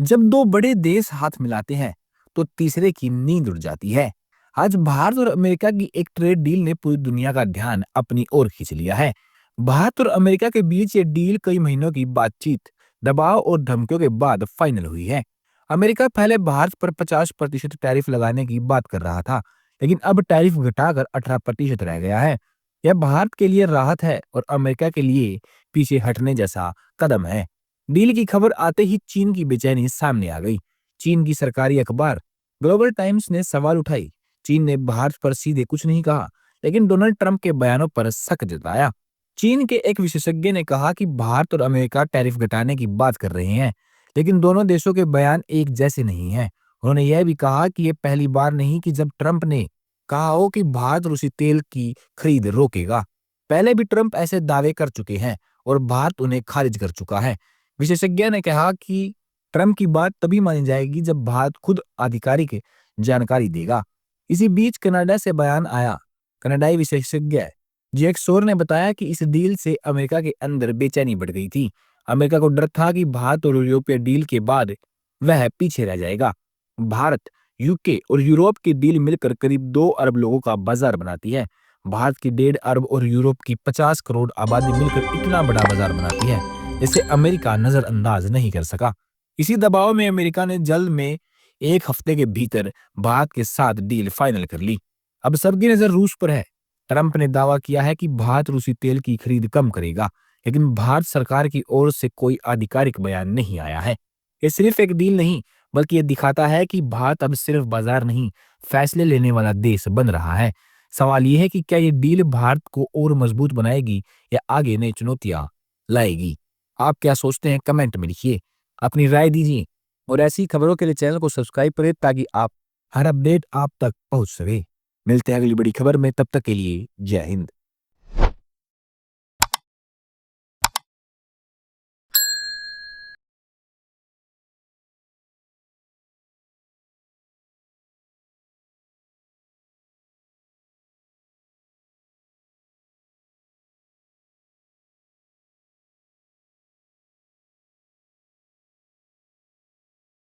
जब दो बड़े देश हाथ मिलाते हैं तो तीसरे की नींद उड़ जाती है। आज भारत और अमेरिका की एक ट्रेड डील ने पूरी दुनिया का ध्यान अपनी ओर खींच लिया है। भारत और अमेरिका के बीच ये डील कई महीनों की बातचीत, दबाव और धमकियों के बाद फाइनल हुई है। अमेरिका पहले भारत पर 50% टैरिफ लगाने की बात कर रहा था, लेकिन अब टैरिफ घटाकर 18% रह गया है। यह भारत के लिए राहत है और अमेरिका के लिए पीछे हटने जैसा कदम है। डील की खबर आते ही चीन की बेचैनी सामने आ गई। चीन की सरकारी अखबार ग्लोबल टाइम्स ने सवाल उठाई। चीन ने भारत पर सीधे कुछ नहीं कहा, लेकिन डोनाल्ड ट्रंप के बयानों पर शक जताया। चीन के एक विशेषज्ञ ने कहा कि भारत और अमेरिका टैरिफ घटाने की बात कर रहे हैं, लेकिन दोनों देशों के बयान एक जैसे नहीं हैं। उन्होंने यह भी कहा कि यह पहली बार नहीं कि जब ट्रंप ने कहा हो कि भारत रूसी तेल की खरीद रोकेगा। पहले भी ट्रंप ऐसे दावे कर चुके हैं और भारत उन्हें खारिज कर चुका है। विशेषज्ञ ने कहा कि ट्रंप की बात तभी मानी जाएगी जब भारत खुद आधिकारिक जानकारी देगा। इसी बीच कनाडा से बयान आया। कनाडाई विशेषज्ञ जैक सोर ने बताया कि इस डील से अमेरिका के अंदर बेचैनी बढ़ गई थी। अमेरिका को डर था कि भारत और यूरोपीय डील के बाद वह पीछे रह जाएगा। भारत, यूके और यूरोप की डील मिलकर करीब 2 अरब लोगों का बाजार बनाती है। भारत की 1.5 अरब और यूरोप की 50 करोड़ आबादी मिलकर इतना बड़ा बाजार बनाती है, जिसे अमेरिका नजरअंदाज नहीं कर सका। इसी दबाव में अमेरिका ने जल्द में 1 हफ्ते के भीतर भारत के साथ डील फाइनल कर ली। अब सबकी नजर रूस पर है। ट्रंप ने दावा किया है कि भारत रूसी तेल की खरीद कम करेगा, लेकिन भारत सरकार की ओर से कोई आधिकारिक बयान नहीं आया है। ये सिर्फ एक डील नहीं, बल्कि ये दिखाता है कि भारत अब सिर्फ बाजार नहीं, फैसले लेने वाला देश बन रहा है। सवाल ये है कि क्या ये डील भारत को और मजबूत बनाएगी या आगे नई चुनौतियां लाएगी? आप क्या सोचते हैं? कमेंट में लिखिए, अपनी राय दीजिए और ऐसी खबरों के लिए चैनल को सब्सक्राइब करें ताकि आप हर अपडेट आप तक पहुंच सके। मिलते हैं अगली बड़ी खबर में, तब तक के लिए जय हिंद।